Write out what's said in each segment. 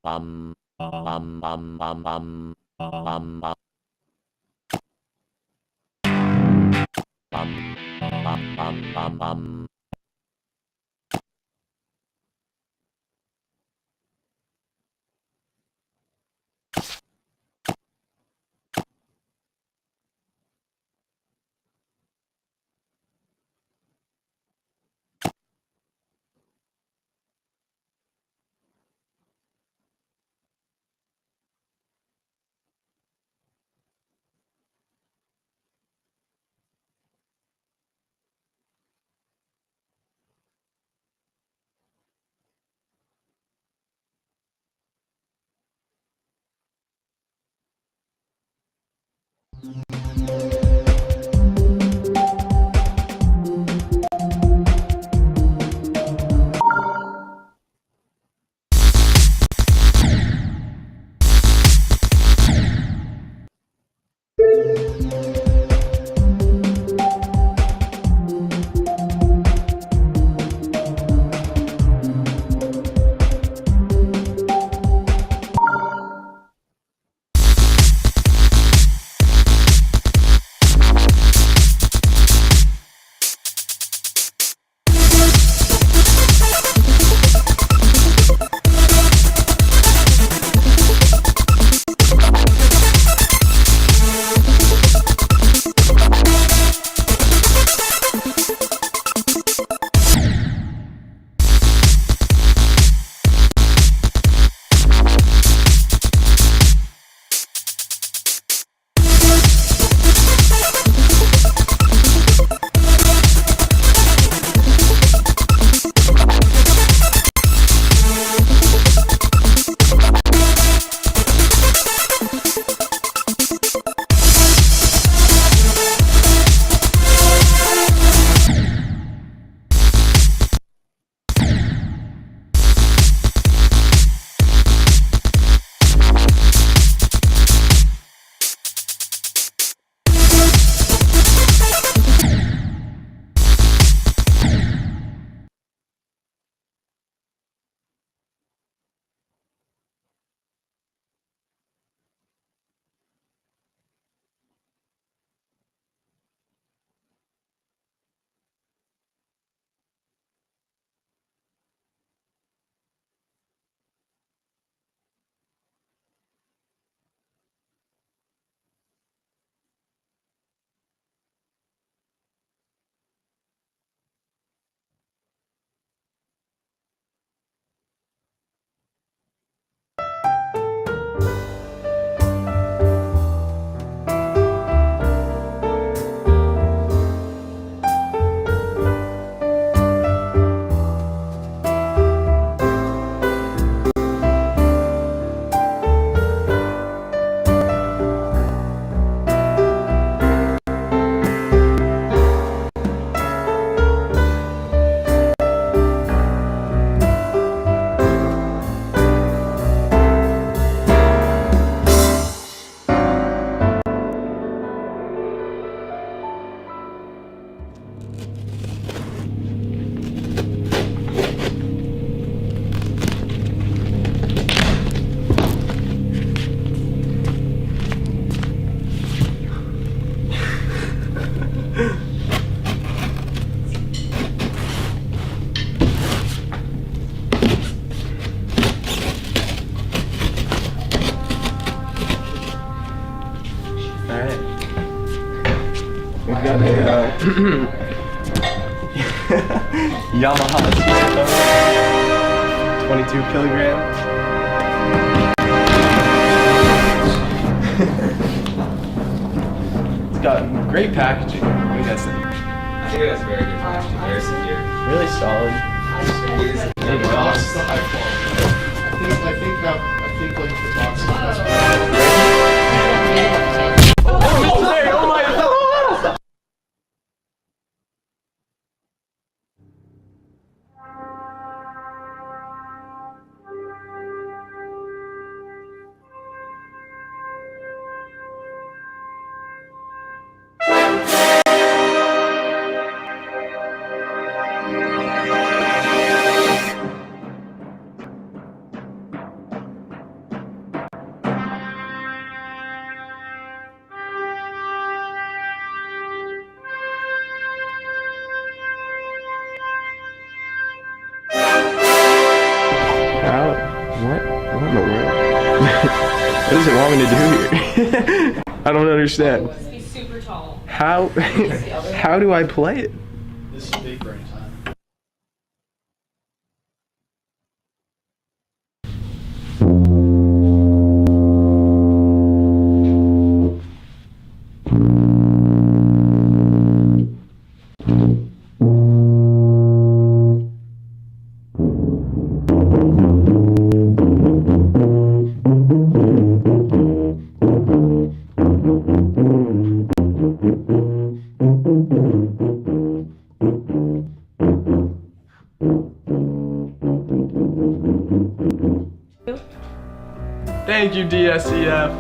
bum bum bum bum bum bum bum bum bum bum bum bum. got a Yamaha Tsushima, 22 kilogram. It's got great packaging. What do you guys think? I think it has very good packaging, very secure. Really solid. The box is the high quality. I think like the box is the best. Oh my God! What in the world? What does it want me to do here? I don't understand. He's super tall. How do I play it? This is big brain time. Thank you, DSCF.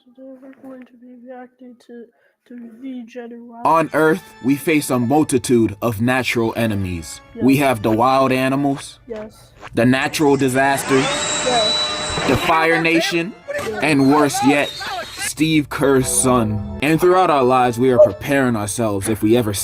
Today we're going to be reacting to V-General. On Earth, we face a multitude of natural enemies. Yes. We have the wild animals, Yes. the natural disasters, Yes. the Fire Nation, and worse yet, Steve Kerr's son. And throughout our lives, we are preparing ourselves if we ever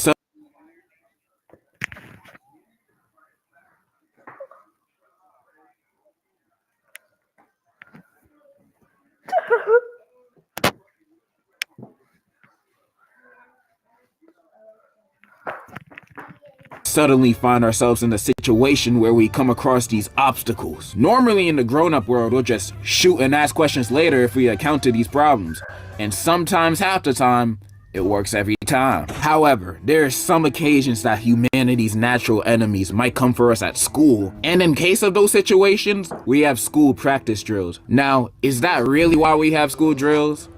suddenly find ourselves in a situation where we come across these obstacles. Normally in the grown-up world, we'll just shoot and ask questions later if we account to these problems. And sometimes, half the time, it works every time. However, there are some occasions that humanity's natural enemies might come for us at school. And in case of those situations, we have school practice drills. Now, is that really why we have school drills?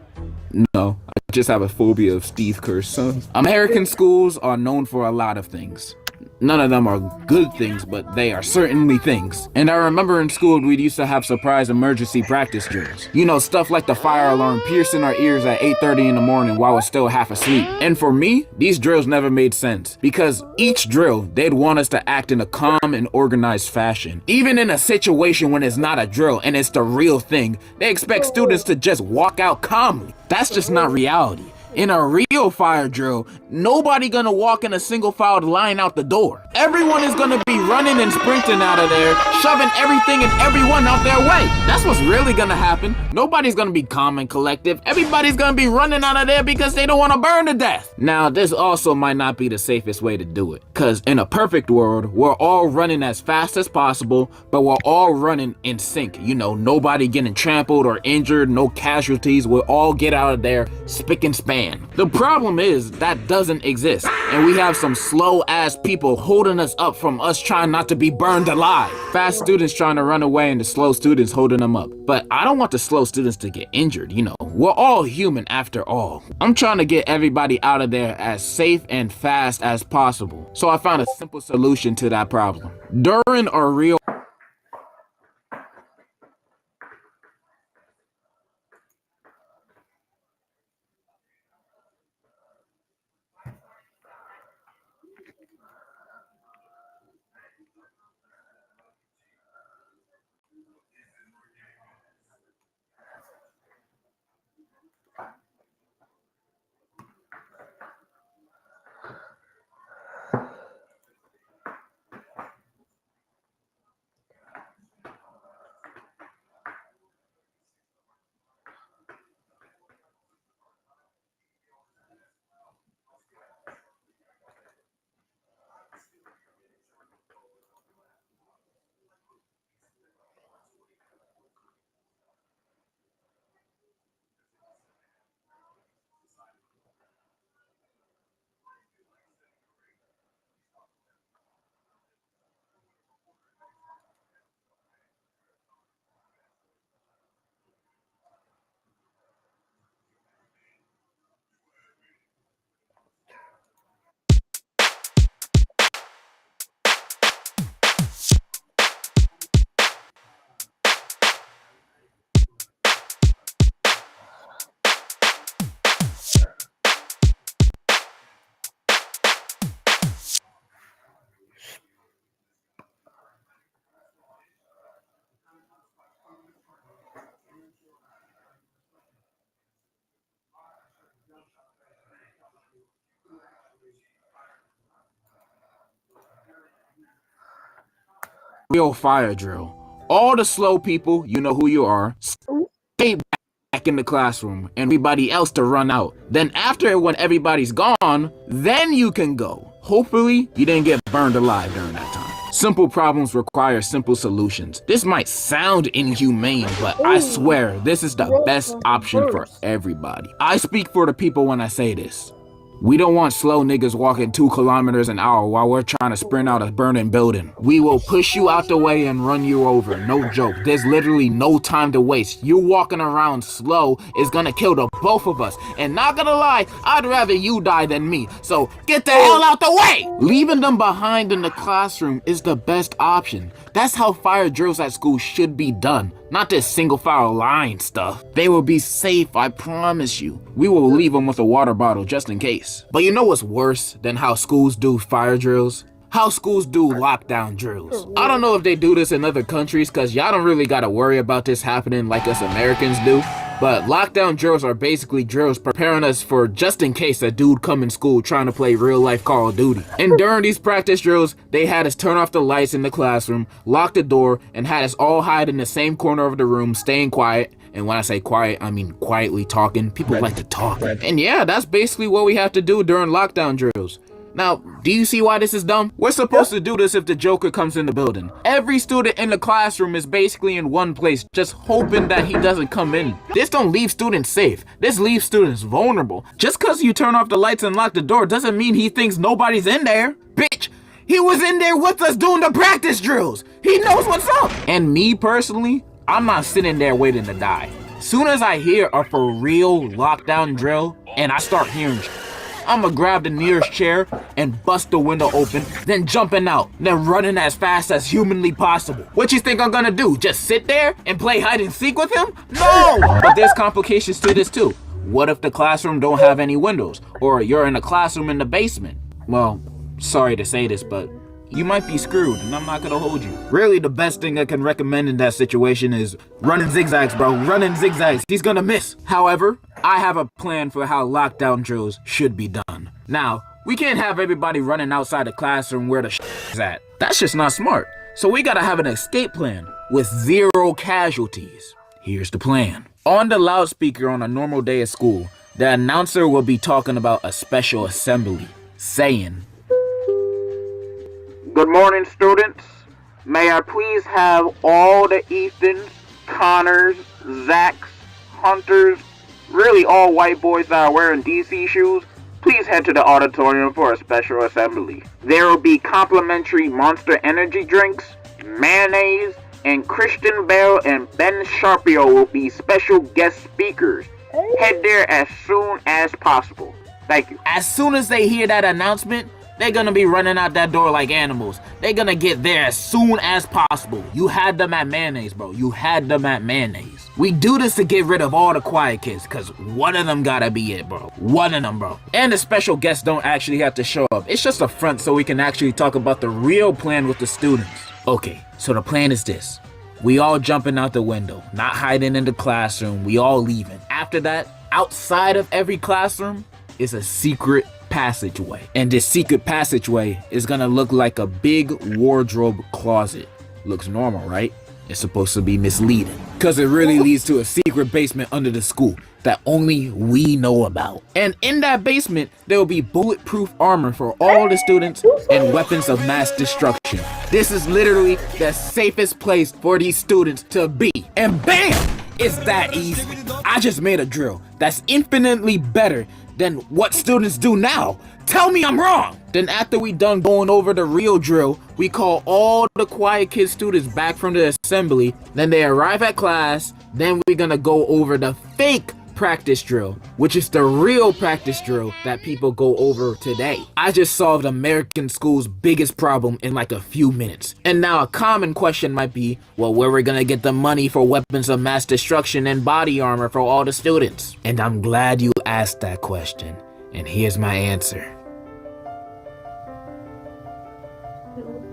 No, I just have a phobia of Steve Kerr's son. American schools are known for a lot of things. None of them are good things, but they are certainly things. And I remember in school, we used to have surprise emergency practice drills. You know, stuff like the fire alarm piercing our ears at 8:30 in the morning while we're still half asleep. And for me, these drills never made sense, because each drill, they'd want us to act in a calm and organized fashion. Even in a situation when it's not a drill and it's the real thing, they expect students to just walk out calmly. That's just not reality. In a real fire drill, nobody gonna walk in a single filed line out the door. Everyone is gonna be running and sprinting out of there, shoving everything and everyone out their way. That's what's really gonna happen. Nobody's gonna be calm and collective. Everybody's gonna be running out of there because they don't wanna burn to death. Now, this also might not be the safest way to do it, cause in a perfect world, we're all running as fast as possible, but we're all running in sync. You know, nobody getting trampled or injured, no casualties. We'll all get out of there spick and span. The problem is that doesn't exist, and we have some slow ass people holding us up from us trying not to be burned alive. Fast students trying to run away and the slow students holding them up. But I don't want the slow students to get injured, you know. We're all human after all. I'm trying to get everybody out of there as safe and fast as possible. So I found a simple solution to that problem. During a real fire drill, all the slow people, you know who you are, stay back in the classroom and everybody else to run out. Then after, when everybody's gone, then you can go. Hopefully, you didn't get burned alive during that time. Simple problems require simple solutions. This might sound inhumane, but I swear this is the best option for everybody. I speak for the people when I say this. We don't want slow niggas walking 2 kilometers an hour while we're trying to sprint out a burning building. We will push you out the way and run you over. No joke. There's literally no time to waste. You walking around slow is gonna kill the both of us. And not gonna lie, I'd rather you die than me. So get the hell out the way! Leaving them behind in the classroom is the best option. That's how fire drills at school should be done. Not this single file line stuff. They will be safe, I promise you. We will leave them with a water bottle just in case. But you know what's worse than how schools do fire drills? How schools do lockdown drills. I don't know if they do this in other countries because y'all don't really gotta worry about this happening like us Americans do. But lockdown drills are basically drills preparing us for just in case a dude come in school trying to play real life Call of Duty. And during these practice drills, they had us turn off the lights in the classroom, lock the door, and had us all hide in the same corner of the room, staying quiet. And when I say quiet, I mean quietly talking. People like to talk. And yeah, that's basically what we have to do during lockdown drills. Now, do you see why this is dumb? We're supposed to do this if the Joker comes in the building. Every student in the classroom is basically in one place, just hoping that he doesn't come in. This don't leave students safe. This leaves students vulnerable. Just cause you turn off the lights and lock the door doesn't mean he thinks nobody's in there. Bitch, he was in there with us doing the practice drills. He knows what's up. And me personally, I'm not sitting there waiting to die. Soon as I hear a for real lockdown drill and I start hearing I'ma grab the nearest chair and bust the window open, then jumping out, then running as fast as humanly possible. What you think I'm gonna do? Just sit there and play hide and seek with him? No! But there's complications to this too. What if the classroom don't have any windows? Or you're in a classroom in the basement? Well, sorry to say this, but you might be screwed, and I'm not gonna hold you. Really, the best thing I can recommend in that situation is running zigzags, bro. Running zigzags. He's gonna miss. However, I have a plan for how lockdown drills should be done. Now, we can't have everybody running outside the classroom where the is at. That's just not smart. So we gotta have an escape plan with 0 casualties. Here's the plan. On the loudspeaker on a normal day at school, the announcer will be talking about a special assembly, saying, "Good morning, students. May I please have all the Ethans, Connors, Zachs, Hunters, really all white boys that are wearing DC shoes, please head to the auditorium for a special assembly. There will be complimentary Monster Energy drinks, mayonnaise, and Christian Bale and Ben Sharpio will be special guest speakers. Head there as soon as possible. Thank you." As soon as they hear that announcement, they're gonna be running out that door like animals. They're gonna get there as soon as possible. You had them at mayonnaise, bro. You had them at mayonnaise. We do this to get rid of all the quiet kids, cause one of them gotta be it, bro. One of them, bro. And the special guests don't actually have to show up. It's just a front so we can actually talk about the real plan with the students. Okay, so the plan is this. We all jumping out the window, not hiding in the classroom. We all leaving. After that, outside of every classroom is a secret passageway. And this secret passageway is gonna look like a big wardrobe closet. Looks normal, right? It's supposed to be misleading, because it really leads to a secret basement under the school that only we know about. And in that basement, there will be bulletproof armor for all the students and weapons of mass destruction. This is literally the safest place for these students to be. And bam! It's that easy. I just made a drill that's infinitely better than what students do now. Tell me I'm wrong. Then after we done going over the real drill, we call all the quiet kid students back from the assembly. Then they arrive at class. Then we're gonna go over the fake practice drill, which is the real practice drill that people go over today. I just solved American school's biggest problem in like a few minutes. And now a common question might be, well, where we're gonna get the money for weapons of mass destruction and body armor for all the students? And I'm glad you asked that question. And here's my answer.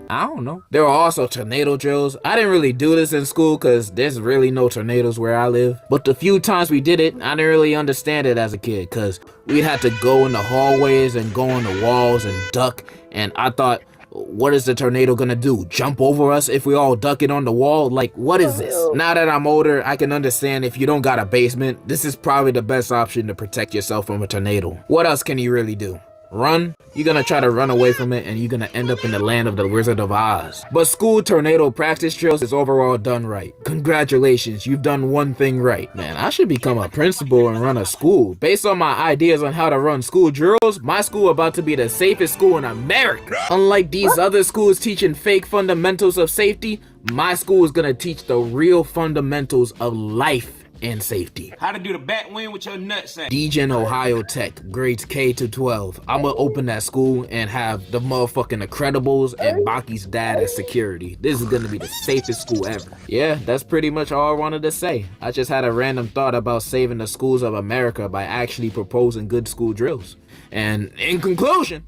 I don't know. There were also tornado drills. I didn't really do this in school because there's really no tornadoes where I live. But the few times we did it, I didn't really understand it as a kid because we'd have to go in the hallways and go on the walls and duck. And I thought, what is the tornado gonna do? Jump over us if we all duck it on the wall? Like, what is this? Now that I'm older, I can understand if you don't got a basement, this is probably the best option to protect yourself from a tornado. What else can you really do? Run? You're gonna try to run away from it and you're gonna end up in the land of the Wizard of Oz. But school tornado practice drills is overall done right. Congratulations, you've done one thing right. Man, I should become a principal and run a school. Based on my ideas on how to run school drills, my school about to be the safest school in America. Unlike these other schools teaching fake fundamentals of safety, my school is gonna teach the real fundamentals of life and safety. How to do the back win with your nutsack. Degen Ohio Tech, grades K to 12. I'ma open that school and have the motherfucking Incredibles and Baki's dad as security. This is gonna be the safest school ever. Yeah, that's pretty much all I wanted to say. I just had a random thought about saving the schools of America by actually proposing good school drills. And in conclusion,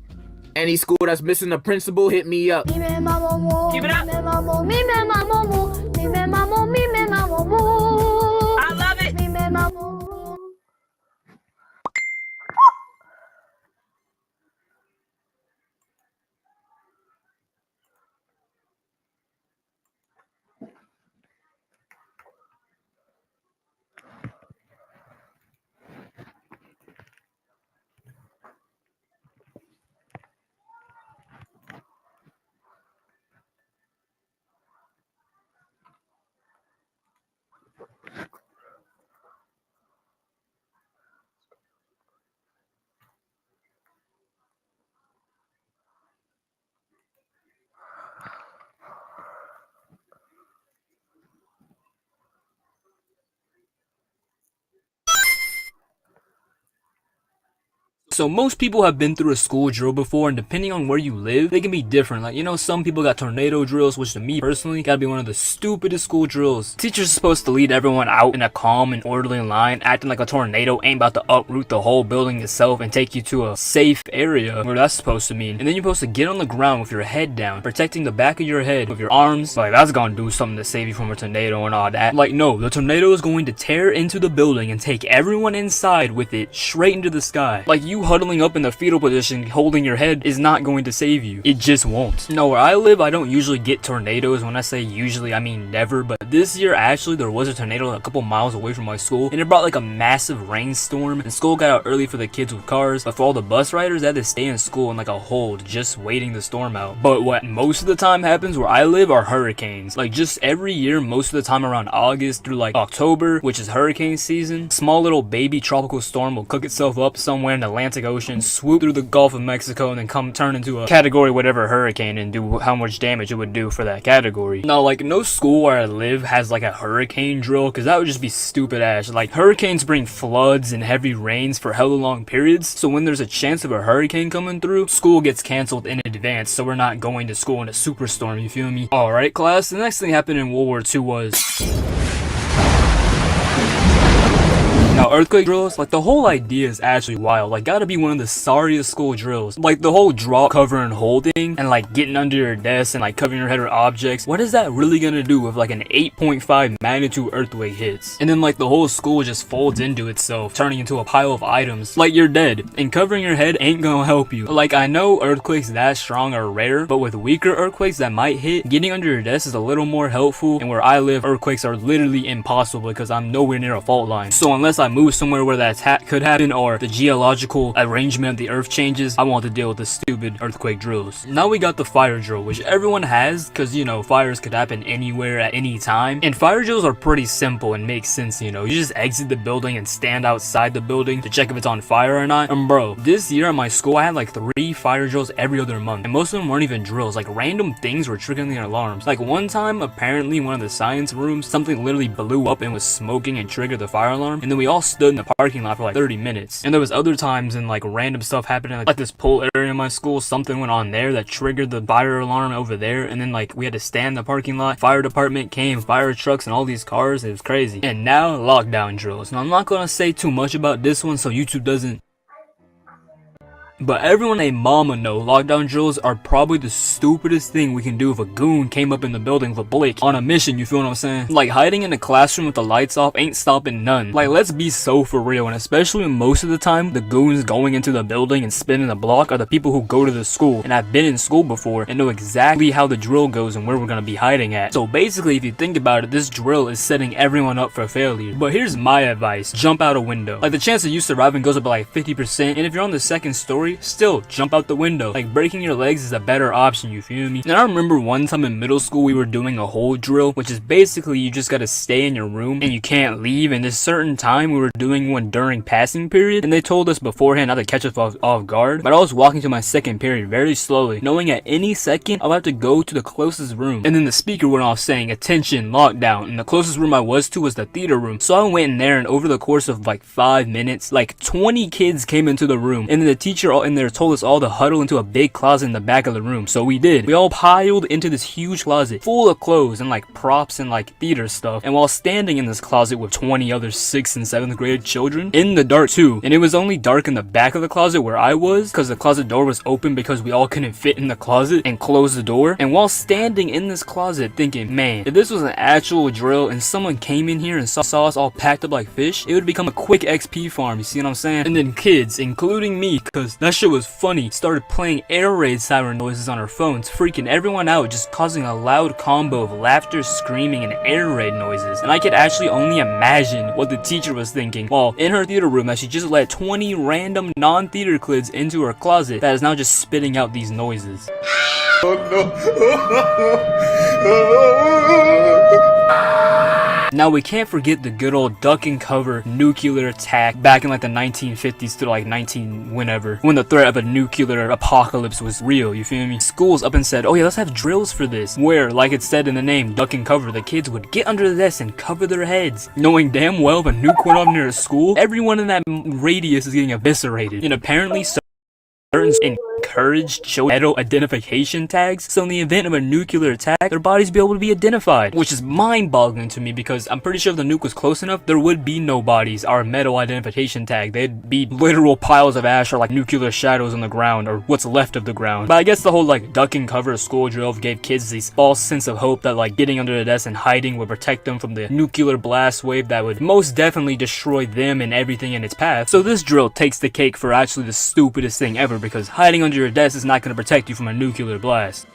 any school that's missing a principal, hit me up. Keep it up. I love it. So most people have been through a school drill before, and depending on where you live, they can be different. Like, you know, some people got tornado drills, which to me personally gotta be one of the stupidest school drills. Teachers are supposed to lead everyone out in a calm and orderly line, acting like a tornado ain't about to uproot the whole building itself and take you to a safe area, where that's supposed to mean. And then you're supposed to get on the ground with your head down, protecting the back of your head with your arms. Like, that's gonna do something to save you from a tornado and all that. Like, no, the tornado is going to tear into the building and take everyone inside with it straight into the sky. Like, you huddling up in the fetal position holding your head is not going to save you. It just won't. No, where I live, I don't usually get tornadoes. When I say usually, I mean never. But this year, actually, there was a tornado a couple miles away from my school, and it brought like a massive rainstorm, and school got out early for the kids with cars, but for all the bus riders, they had to stay in school in like a hold, just waiting the storm out. But what most of the time happens where I live are hurricanes. Like, just every year, most of the time around August through like October, which is hurricane season, small little baby tropical storm will cook itself up somewhere in the Atlantic Ocean, swoop through the Gulf of Mexico, and then turn into a category whatever hurricane and do how much damage it would do for that category. Now, like, no school where I live has like a hurricane drill, because that would just be stupid ass. Like, hurricanes bring floods and heavy rains for hella long periods, so when there's a chance of a hurricane coming through, school gets canceled in advance, so we're not going to school in a superstorm, you feel me? Alright class, the next thing happened in World War II was... Now, earthquake drills, like, the whole idea is actually wild. Like, gotta be one of the sorriest school drills. Like, the whole drop, cover, and holding, and like getting under your desk and like covering your head with objects. What is that really gonna do if like an 8.5 magnitude earthquake hits? And then like the whole school just folds into itself, turning into a pile of items. Like, you're dead. And covering your head ain't gonna help you. Like, I know earthquakes that strong are rare, but with weaker earthquakes that might hit, getting under your desk is a little more helpful. And where I live, earthquakes are literally impossible because I'm nowhere near a fault line. So unless I move somewhere where that could happen, or the geological arrangement of the earth changes, I want to deal with the stupid earthquake drills. Now we got the fire drill, which everyone has, because, you know, fires could happen anywhere at any time. And fire drills are pretty simple and make sense, you know. You just exit the building and stand outside the building to check if it's on fire or not. And bro, this year at my school, I had like 3 fire drills every other month, and most of them weren't even drills. Like, random things were triggering the alarms. Like, one time, apparently in one of the science rooms, something literally blew up and was smoking and triggered the fire alarm, and then we all stood in the parking lot for like 30 minutes. And there was other times and like random stuff happening, like this pool area in my school, something went on there that triggered the fire alarm over there, and then like we had to stand in the parking lot. Fire department came, fire trucks, and all these cars. It was crazy. And now lockdown drills. Now, I'm not gonna say too much about this one so YouTube doesn't... But everyone and mama know lockdown drills are probably the stupidest thing we can do if a goon came up in the building with a blick on a mission, you feel what I'm saying? Like, hiding in the classroom with the lights off ain't stopping none. Like, let's be so for real, and especially when most of the time the goons going into the building and spinning the block are the people who go to the school and have been in school before and know exactly how the drill goes and where we're gonna be hiding at. So basically, if you think about it, this drill is setting everyone up for failure. But here's my advice: jump out a window. Like, the chance of you surviving goes up by like 50%, and if you're on the second story, story, still jump out the window. Like, breaking your legs is a better option, you feel me? And I remember one time in middle school we were doing a hole drill, which is basically you just gotta stay in your room and you can't leave. And this certain time we were doing one during passing period, and they told us beforehand not to catch us off guard. But I was walking to my second period very slowly, knowing at any second I'll have to go to the closest room. And then the speaker went off saying, "Attention, lockdown." And the closest room I was to was the theater room. So I went in there, and over the course of like 5 minutes, like 20 kids came into the room. And then the teacher in there told us all to huddle into a big closet in the back of the room. So we did. We all piled into this huge closet full of clothes and like props and like theater stuff. And while standing in this closet with 20 other 6th and 7th grade children, in the dark too, and it was only dark in the back of the closet where I was, because the closet door was open because we all couldn't fit in the closet and close the door. And while standing in this closet thinking, man, if this was an actual drill and someone came in here and saw us all packed up like fish, it would become a quick XP farm, you see what I'm saying? And then kids, including me, cause that shit was funny, started playing air raid siren noises on our phones, freaking everyone out, just causing a loud combo of laughter, screaming, and air raid noises. And I could actually only imagine what the teacher was thinking while in her theater room that she just let 20 random non-theater kids into her closet that is now just spitting out these noises. Now we can't forget the good old duck and cover nuclear attack back in like the 1950s to like 19 whenever, when the threat of a nuclear apocalypse was real, you feel me? Schools up and said, oh yeah, let's have drills for this, where, like it said in the name, duck and cover, the kids would get under the desk and cover their heads, knowing damn well if a nuke went off near a school, everyone in that radius is getting eviscerated. And apparently certain encouraged metal identification tags, so in the event of a nuclear attack, their bodies be able to be identified, which is mind-boggling to me because I'm pretty sure if the nuke was close enough, there would be no bodies or metal identification tag. They'd be literal piles of ash or like nuclear shadows on the ground or what's left of the ground. But I guess the whole like duck and cover school drill gave kids this false sense of hope that like getting under the desk and hiding would protect them from the nuclear blast wave that would most definitely destroy them and everything in its path. So this drill takes the cake for actually the stupidest thing ever, because hiding under your desk is not going to protect you from a nuclear blast.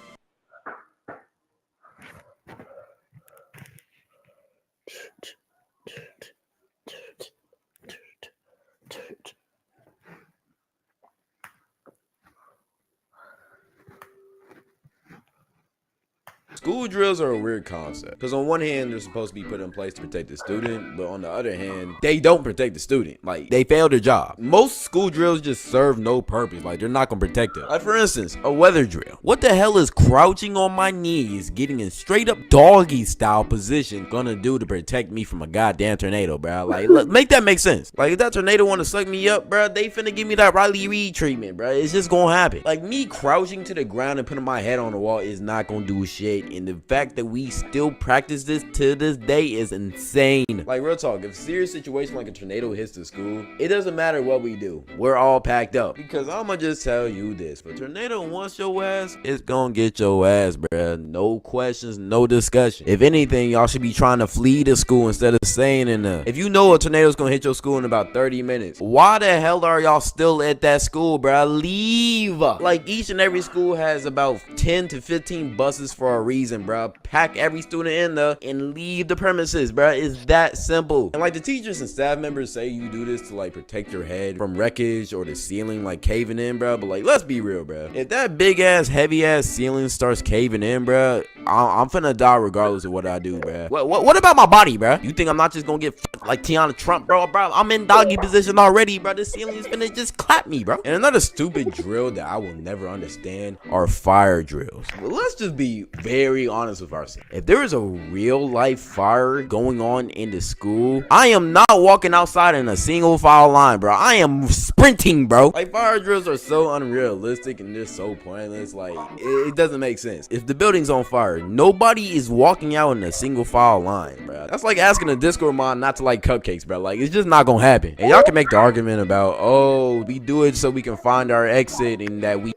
School drills are a weird concept, because on one hand they're supposed to be put in place to protect the student, but on the other hand they don't protect the student. Like, they fail their job. Most school drills just serve no purpose. Like, they're not gonna protect them. Like, for instance, a weather drill. What the hell is crouching on my knees, getting in straight up doggy style position gonna do to protect me from a goddamn tornado, bro? Like, look, make that make sense. Like, if that tornado want to suck me up, bro, they finna give me that Riley Reid treatment, bro. It's just gonna happen. Like, me crouching to the ground and putting my head on the wall is not gonna do shit. And the fact that we still practice this to this day is insane. Like, real talk, if a serious situation like a tornado hits the school, it doesn't matter what we do, we're all packed up. Because I'ma just tell you this, if a tornado wants your ass, it's gonna get your ass, bruh. No questions, no discussion. If anything, y'all should be trying to flee the school instead of staying in there. If you know a tornado's gonna hit your school in about 30 minutes, why the hell are y'all still at that school, bruh? Leave. Like, each and every school has about 10 to 15 buses for a reason, bruh. Pack every student in there and leave the premises, bruh. It's that simple. And like, the teachers and staff members say you do this to like protect your head from wreckage or the ceiling like caving in, bruh. But like, let's be real, bruh. If that big ass, heavy ass ceiling starts caving in, bruh, I'm finna die regardless of what I do, bruh. What about my body, bruh? You think I'm not just gonna get like Tiana Trump, bro? I'm in doggy position already, bruh. The ceiling is finna just clap me, bro. And another stupid drill that I will never understand are fire drills. Well, let's just be very honest with ourselves. If there is a real life fire going on in the school, I am not walking outside in a single file line, bro. I am sprinting, bro. Like, fire drills are so unrealistic and they're so pointless. Like, it doesn't make sense. If the building's on fire, nobody is walking out in a single file line, bro. That's like asking a Discord mod not to like cupcakes, bro. Like, it's just not gonna happen. And y'all can make the argument about, oh, we do it so we can find our exit and that we